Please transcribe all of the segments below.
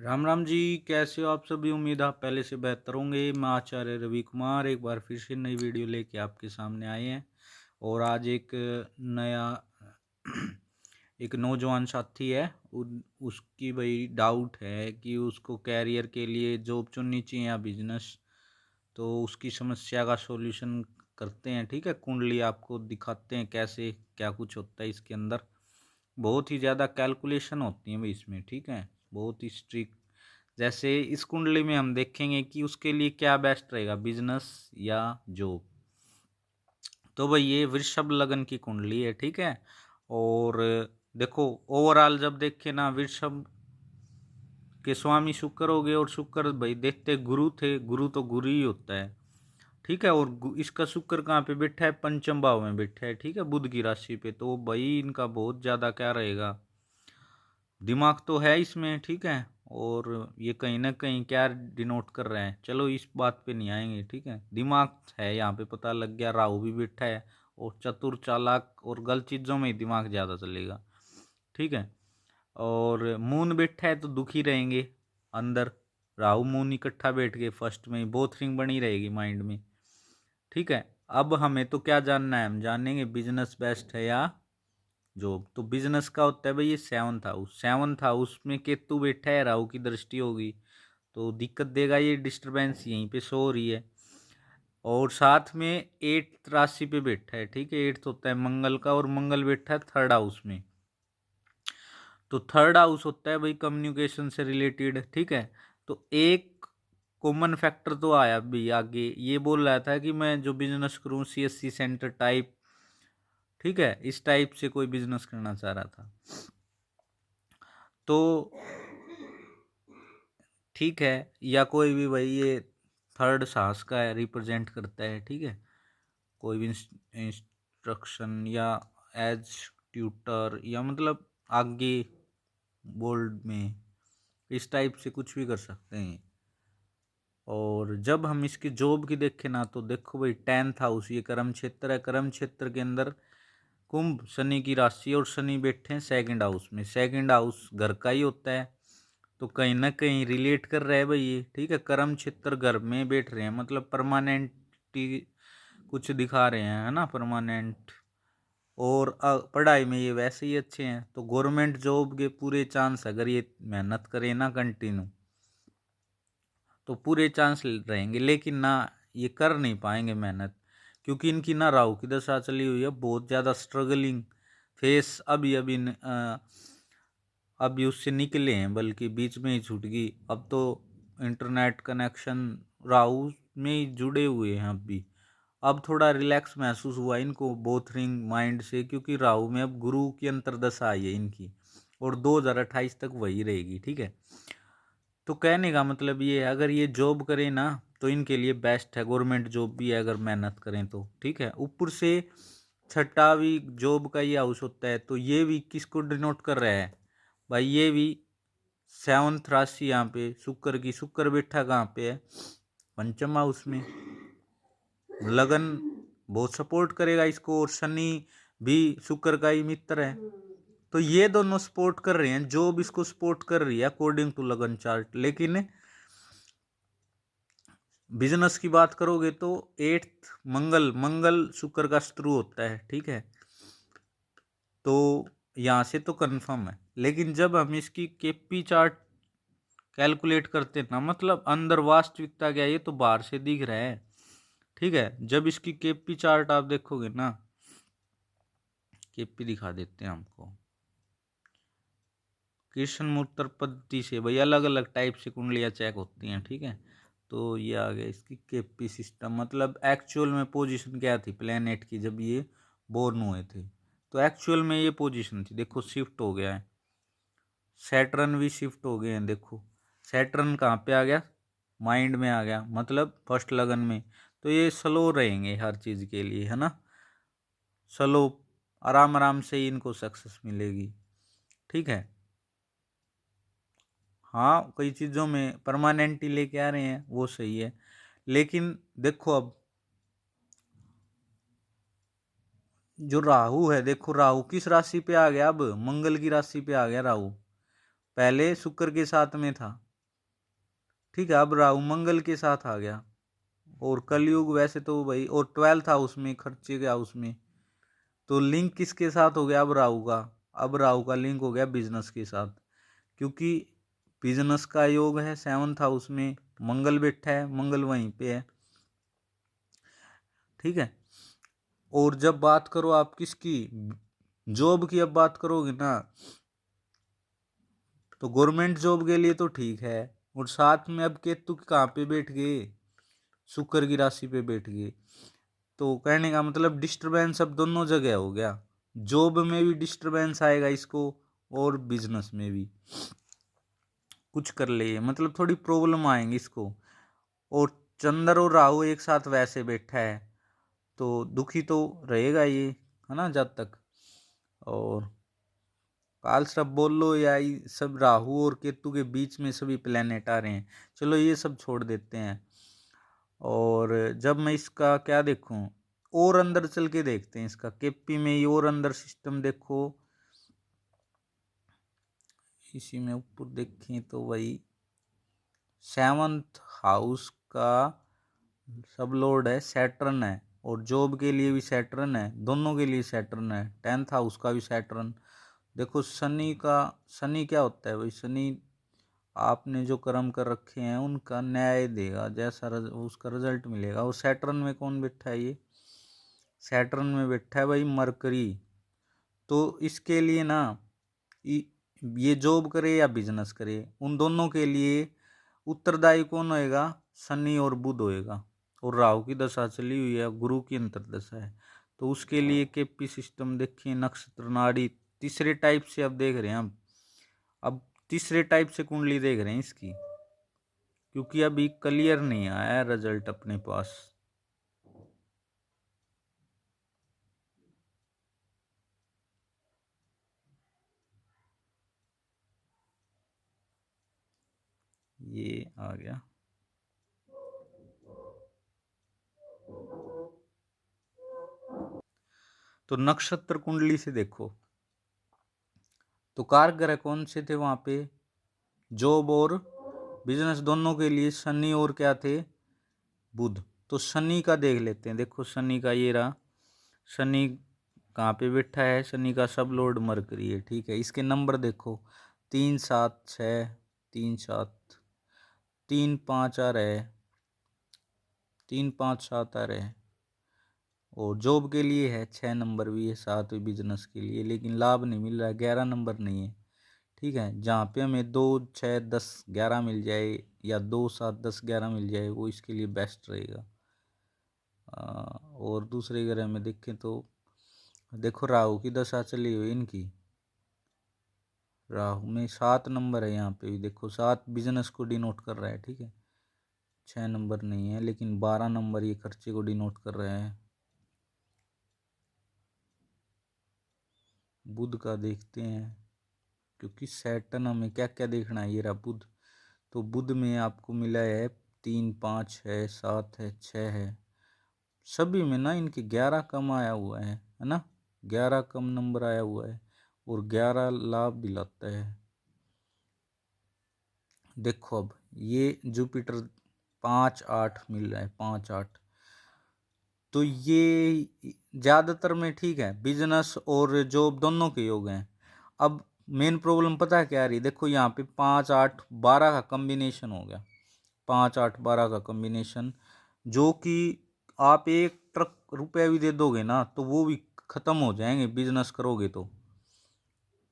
राम राम जी। कैसे हो आप सभी? उम्मीद आप पहले से बेहतर होंगे। मैं आचार्य रवि कुमार एक बार फिर से नई वीडियो लेके आपके सामने आए हैं। और आज एक नया एक नौजवान साथी है। उसकी भाई डाउट है कि उसको कैरियर के लिए जॉब चुननी चाहिए या बिजनेस। तो उसकी समस्या का सॉल्यूशन करते हैं। ठीक है, कुंडली आपको दिखाते हैं कैसे क्या कुछ होता है इसके अंदर। बहुत ही ज़्यादा कैलकुलेशन होती है भाई इसमें। ठीक है, बहुत ही स्ट्रिक्ट। जैसे इस कुंडली में हम देखेंगे कि उसके लिए क्या बेस्ट रहेगा, बिजनेस या जॉब। तो भाई ये वृषभ लगन की कुंडली है। ठीक है, और देखो ओवरऑल जब देखे ना, वृषभ के स्वामी शुक्र हो गए। और शुक्र भाई देखते गुरु थे, गुरु तो गुरु ही होता है। ठीक है, और इसका शुक्र कहाँ पे बैठा है? पंचम भाव में बैठा है। ठीक है, बुध की राशि पे। तो भाई इनका बहुत ज़्यादा क्या रहेगा, दिमाग तो है इसमें। ठीक है, और ये कहीं ना कहीं क्या डिनोट कर रहे हैं, चलो इस बात पे नहीं आएंगे। ठीक है, दिमाग है यहाँ पे, पता लग गया। राहु भी बैठा है, और चतुर चालाक और गलत चीज़ों में ही दिमाग ज़्यादा चलेगा। ठीक है, और मून बैठा है तो दुखी रहेंगे अंदर। राहु मून इकट्ठा बैठ गए फर्स्ट में ही, बोथरिंग बनी रहेगी माइंड में। ठीक है, अब हमें तो क्या जानना है, हम जानेंगे बिजनेस बेस्ट है या जॉब। तो बिजनेस का होता है भाई ये सेवंथ हाउस में केतु बैठा है, राहु की दृष्टि होगी तो दिक्कत देगा। ये डिस्टरबेंस यहीं पे शो हो रही है। और साथ में एट्थ राशि पे बैठा है। ठीक है, एट्थ होता है मंगल का, और मंगल बैठा है थर्ड हाउस में। तो थर्ड हाउस होता है भाई कम्युनिकेशन से रिलेटेड। ठीक है, तो एक कॉमन फैक्टर तो आया भी आगे। ये बोल रहा था कि मैं जो बिजनेस करूं सीएससी सेंटर टाइप, ठीक है, इस टाइप से कोई बिजनेस करना चाह रहा था। तो ठीक है, या कोई भी भाई ये थर्ड साहस का रिप्रेजेंट करता है। ठीक है, कोई भी इंस्ट्रक्शन या एज ट्यूटर, या मतलब आगे बोल्ड में इस टाइप से कुछ भी कर सकते हैं। और जब हम इसकी जॉब की देखें ना, तो देखो भाई 10th हाउस ये कर्म क्षेत्र है। कर्म क्षेत्र के अंदर कुंभ शनि की राशि, और शनि बैठे हैं सेकंड हाउस में। सेकंड हाउस घर का ही होता है, तो कहीं ना कहीं रिलेट कर रहे हैं भाई ये। ठीक है, कर्म क्षेत्र घर में बैठ रहे हैं, मतलब परमानेंट कुछ दिखा रहे हैं, है ना, परमानेंट। और पढ़ाई में ये वैसे ही अच्छे हैं, तो गवर्नमेंट जॉब के पूरे चांस, अगर ये मेहनत करें ना कंटिन्यू, तो पूरे चांस रहेंगे। लेकिन ना ये कर नहीं पाएंगे मेहनत, क्योंकि इनकी ना राहु की दशा चली हुई है, बहुत ज़्यादा स्ट्रगलिंग फेस। अभी अभी अभी उससे निकले हैं, बल्कि बीच में ही छूट गई। अब तो इंटरनेट कनेक्शन राहु में ही जुड़े हुए हैं अभी। अब थोड़ा रिलैक्स महसूस हुआ इनको बोथरिंग माइंड से, क्योंकि राहु में अब गुरु की अंतर्दशा आई है इनकी, और 2028 तक वही रहेगी। ठीक है, तो कहने का मतलब ये है, अगर ये जॉब करें ना तो इनके लिए बेस्ट है। गवर्नमेंट जॉब भी है अगर मेहनत करें तो। ठीक है, ऊपर से छठा भी जॉब का ही हाउस होता है, तो ये भी किसको डिनोट कर रहा है भाई? ये भी सेवंथ राशि यहाँ पे शुक्र की। शुक्र बैठा कहाँ पे है? पंचम हाउस में। लगन बहुत सपोर्ट करेगा इसको, और शनि भी शुक्र का ही मित्र है। तो ये दोनों सपोर्ट कर रहे हैं, जॉब इसको सपोर्ट कर रही है अकॉर्डिंग टू लगन चार्ट। लेकिन बिजनेस की बात करोगे तो एट्थ मंगल, मंगल शुक्र का शत्रु होता है। ठीक है, तो यहाँ से तो कंफर्म है। लेकिन जब हम इसकी केपी चार्ट कैलकुलेट करते हैं ना, मतलब अंदर वास्तविकता क्या है, ये तो बाहर से दिख रहा है। ठीक है, जब इसकी केपी चार्ट आप देखोगे ना, केपी दिखा देते हैं हमको। कृष्ण मूर्तर पद्धति से भाई अलग अलग टाइप से कुंडलियाँ चेक होती हैं। ठीक है, तो ये आ गया इसकी केपी सिस्टम, मतलब एक्चुअल में पोजीशन क्या थी प्लेनेट की जब ये बोर्न हुए थे। तो एक्चुअल में ये पोजीशन थी, देखो शिफ्ट हो गया है। सैटर्न भी शिफ्ट हो गए हैं, देखो सैटर्न कहाँ पे आ गया? माइंड में आ गया, मतलब फर्स्ट लगन में। तो ये स्लो रहेंगे हर चीज़ के लिए, है ना, स्लो, आराम आराम से ही इनको सक्सेस मिलेगी। ठीक है, हाँ कई चीज़ों में परमानेंट ही लेके आ रहे हैं, वो सही है। लेकिन देखो अब जो राहु है, देखो राहु किस राशि पे आ गया? अब मंगल की राशि पे आ गया राहु। पहले शुक्र के साथ में था, ठीक है। अब राहु मंगल के साथ आ गया, और कलयुग वैसे तो भाई, और 12th हाउस में, खर्चे के हाउस में, तो लिंक किसके साथ हो गया अब राहु का? अब राहु का लिंक हो गया बिजनेस के साथ, क्योंकि बिजनेस का योग है 7th हाउस में, मंगल बैठा है, मंगल वहीं पे है, ठीक है। और जब बात करो आप किसकी, जॉब की, अब बात करोगे ना, तो गवर्नमेंट जॉब के लिए तो ठीक है, और साथ में अब केतु कहाँ पे बैठ गए? शुक्र की राशि पे बैठ गए। तो कहने का मतलब डिस्टरबेंस अब दोनों जगह हो गया, जॉब में भी डिस्टरबेंस आएगा इसको, और बिजनेस में भी कुछ कर ले, मतलब थोड़ी प्रॉब्लम आएंगी इसको। और चंद्र और राहु एक साथ वैसे बैठा है, तो दुखी तो रहेगा ये, है ना, जब तक। और काल सब बोल लो, या सब राहु और केतु के बीच में सभी प्लेनेट आ रहे हैं, चलो ये सब छोड़ देते हैं। और जब मैं इसका क्या देखूं, और अंदर चल के देखते हैं इसका, केपी में ही और अंदर सिस्टम देखो, इसी में ऊपर देखें तो वही 7th हाउस का सब लॉर्ड है सैटर्न है, और जॉब के लिए भी सैटर्न है, दोनों के लिए सैटर्न है, 10th हाउस का भी सैटर्न। देखो शनि का, शनि क्या होता है भाई? शनि आपने जो कर्म कर रखे हैं उनका न्याय देगा, जैसा उसका रिजल्ट मिलेगा। और सैटर्न में कौन बैठा है? ये सैटर्न में बैठा है भाई मरकरी। तो इसके लिए ना, ये जॉब करे या बिजनेस करे, उन दोनों के लिए उत्तरदायी कौन होएगा? शनि और बुध होएगा। और राहु की दशा चली हुई है, गुरु की अंतर्दशा है, तो उसके लिए केपी सिस्टम देखिए, नक्षत्र नाड़ी तीसरे टाइप से अब देख रहे हैं हम, अब तीसरे टाइप से कुंडली देख रहे हैं इसकी, क्योंकि अभी क्लियर नहीं आया रिजल्ट अपने पास। ये आ गया। तो नक्षत्र कुंडली से देखो, तो कारक ग्रह कौन से थे वहां पे? जॉब और बिजनेस दोनों के लिए शनि और क्या थे? बुध। तो शनि का देख लेते हैं, देखो शनि का ये रहा, शनि कहाँ पे बैठा है? शनि का सब लॉर्ड मरकरी है, ठीक है। इसके नंबर देखो, 3 7 6, 3 7, 3 5 आ रहे, 3 5 7 आ रहे। और जॉब के लिए है 6 नंबर भी है, 7 बिजनेस के लिए, लेकिन लाभ नहीं मिल रहा है, 11 नंबर नहीं है, ठीक है। जहाँ पे हमें 2 6 10 11 मिल जाए, या 2 7 10 11 मिल जाए, वो इसके लिए बेस्ट रहेगा। और दूसरे ग्रह में देखें तो देखो राहु की दशा चली हुई इनकी, राहु में 7 नंबर है, यहाँ पे भी देखो 7 बिजनेस को डिनोट कर रहा है, ठीक है। 6 नंबर नहीं है, लेकिन 12 नंबर ये खर्चे को डिनोट कर रहे हैं। बुध का देखते हैं, क्योंकि सैटर्न हमें क्या क्या देखना है, ये रहा बुध। तो बुध में आपको मिला है 3 5 है 7 है 6 है, सभी में ना इनके 11 कम आया हुआ है ना, 11 कम नंबर आया हुआ है, और 11 लाभ दिलाता है। देखो अब ये जुपिटर 5 8 मिल रहा है, 5 8, तो ये ज़्यादातर में ठीक है, बिजनेस और जॉब दोनों के योग हैं। अब मेन प्रॉब्लम पता है क्या आ रही? देखो यहाँ पे 5 8 12 का कम्बिनेशन हो गया, 5 8 12 का कम्बिनेशन, जो कि आप 1 ट्रक रुपया भी दे दोगे ना, तो वो भी खत्म हो जाएंगे बिजनेस करोगे तो,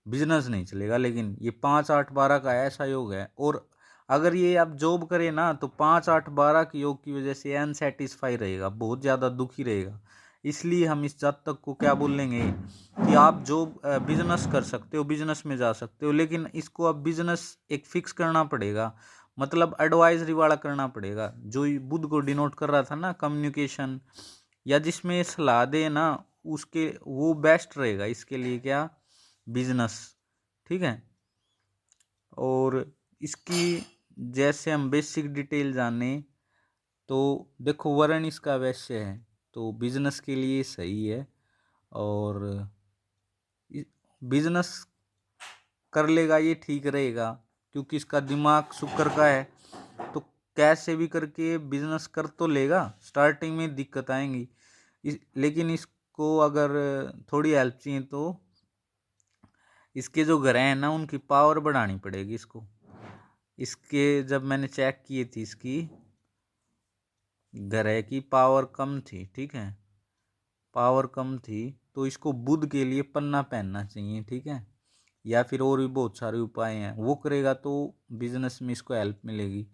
बिजनेस नहीं चलेगा। लेकिन ये 5 8 12 का ऐसा योग है, और अगर ये आप जॉब करें ना, तो 5 8 12 के योग की वजह से अनसेटिस्फाई रहेगा, बहुत ज़्यादा दुखी रहेगा। इसलिए हम इस जातक को क्या बोलेंगे कि आप जॉब बिजनेस कर सकते हो, बिजनेस में जा सकते हो, लेकिन इसको अब बिजनेस एक फिक्स करना पड़ेगा, मतलब एडवाइजरी वाला करना पड़ेगा, जो बुध को डिनोट कर रहा था ना, कम्युनिकेशन, या जिसमें सलाह दे ना, उसके वो बेस्ट रहेगा इसके लिए, क्या? बिजनेस, ठीक है। और इसकी जैसे हम बेसिक डिटेल जाने, तो देखो वर्ण इसका वैश्य है, तो बिजनेस के लिए सही है। और बिजनेस कर लेगा ये ठीक रहेगा, क्योंकि इसका दिमाग शुक्र का है, तो कैसे भी करके बिजनेस कर तो लेगा, स्टार्टिंग में दिक्कत आएंगी लेकिन इसको अगर थोड़ी हेल्प चाहिए तो इसके जो ग्रह हैं ना उनकी पावर बढ़ानी पड़ेगी इसको। इसके जब मैंने चेक किए थी इसकी ग्रह की पावर कम थी, ठीक है, पावर कम थी, तो इसको बुध के लिए पन्ना पहनना चाहिए, ठीक है, या फिर और भी बहुत सारे उपाय हैं, वो करेगा तो बिजनेस में इसको हेल्प मिलेगी,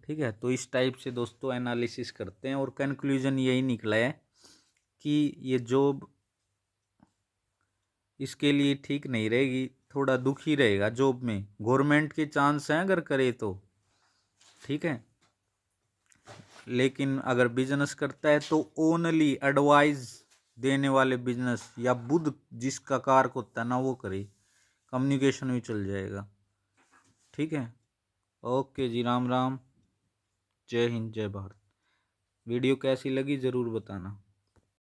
ठीक है। तो इस टाइप से दोस्तों एनालिसिस करते हैं और कंक्लूजन यही निकला है कि ये जॉब इसके लिए ठीक नहीं रहेगी, थोड़ा दुखी रहेगा जॉब में। गवर्नमेंट के चांस हैं अगर करे तो, ठीक है, लेकिन अगर बिजनेस करता है तो ओनली एडवाइस देने वाले बिजनेस या बुध जिसका कारक होता है ना वो करे, कम्युनिकेशन भी चल जाएगा, ठीक है। ओके जी, राम राम, जय हिंद, जय भारत। वीडियो कैसी लगी ज़रूर बताना।